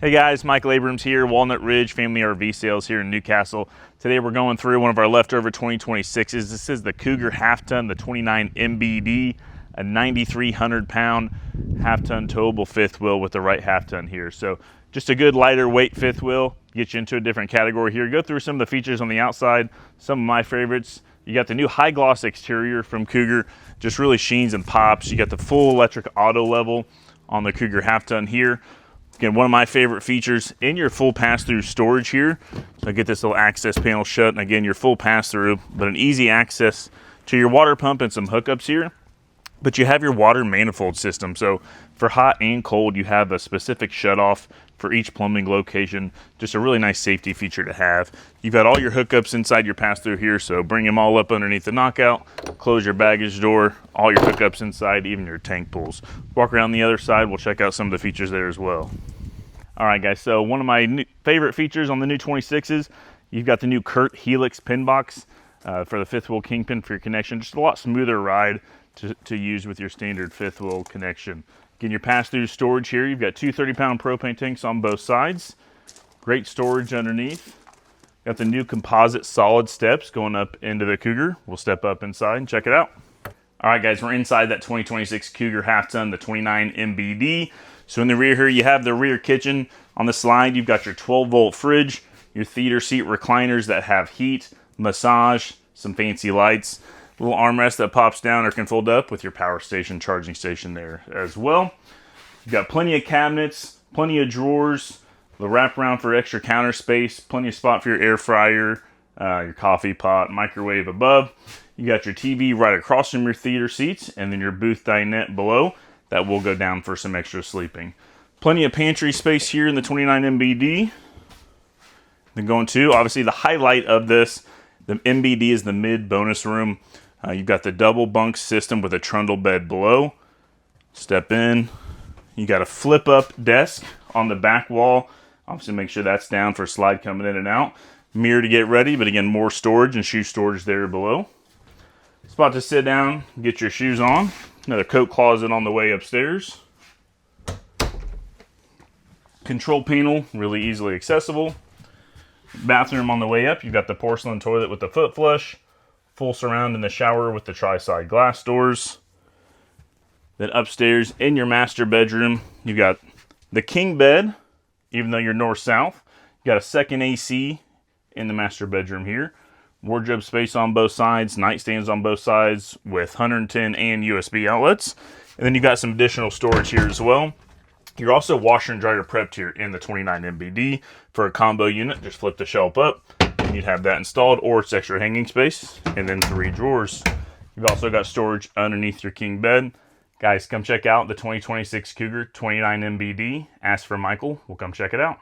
Hey guys, Michael Abrams here, Walnut Ridge Family RV Sales here in Newcastle. Today we're going through one of our leftover 2026s. This is the Cougar Half-Ton, the 29 MBD, a 9,300 pound half-ton towable fifth wheel with the right half-ton here. So just a good lighter weight fifth wheel, get you into a different category here. Go through some of the features on the outside, some of my favorites. You got the new high gloss exterior from Cougar, just really sheens and pops. You got the full electric auto level on the Cougar Half-Ton here. Again, one of my favorite features in your full pass-through storage here. So get this little access panel shut, and again, your full pass-through, but an easy access to your water pump and some hookups here. But you have your water manifold system. So for hot and cold, you have a specific shutoff for each plumbing location. Just a really nice safety feature to have. You've got all your hookups inside your pass-through here, so bring them all up underneath the knockout, close your baggage door, all your hookups inside, even your tank pulls. Walk around the other side, we'll check out some of the features there as well. All right, guys, so one of my favorite features on the new 26s, you've got the new Kurt Helix pin box for the fifth wheel kingpin for your connection. Just a lot smoother ride to use with your standard fifth wheel connection. Again, your pass-through storage here, you've got two 30-pound propane tanks on both sides. Great storage underneath. Got the new composite solid steps going up into the Cougar. We'll step up inside and check it out. All right, guys, we're inside that 2026 Cougar Half-Ton, the 29 MBD. So in the rear here, you have the rear kitchen. On the slide, you've got your 12-volt fridge, your theater seat recliners that have heat, massage, some fancy lights, little armrest that pops down or can fold up with your power station, charging station there as well. You've got plenty of cabinets, plenty of drawers, the wraparound for extra counter space, plenty of spot for your air fryer, your coffee pot, microwave above. You got your TV right across from your theater seats, and then your booth dinette below that will go down for some extra sleeping. Plenty of pantry space here in the 29 MBD. Then going to, obviously the highlight of this, the MBD is the mid bonus room. You've got the double bunk system with a trundle bed below. Step in. You got a flip up desk on the back wall. Obviously make sure that's down for slide coming in and out. Mirror to get ready, but again, more storage and shoe storage there below. Spot to sit down, get your shoes on. Another coat closet on the way upstairs. Control panel, really easily accessible. Bathroom on the way up. You've got the porcelain toilet with the foot flush. Full surround in the shower with the tri-side glass doors. Then upstairs in your master bedroom, you've got the king bed, even though you're north-south. You got a second AC in the master bedroom here. Wardrobe space on both sides, nightstands on both sides with 110 and USB outlets. And then you've got some additional storage here as well. You're also washer and dryer prepped here in the 29 MBD for a combo unit. Just flip the shelf up and you'd have that installed, or it's extra hanging space. And then 3 drawers. You've also got storage underneath your king bed. Guys, come check out the 2026 Cougar 29 MBD. Ask for Michael. We'll come check it out.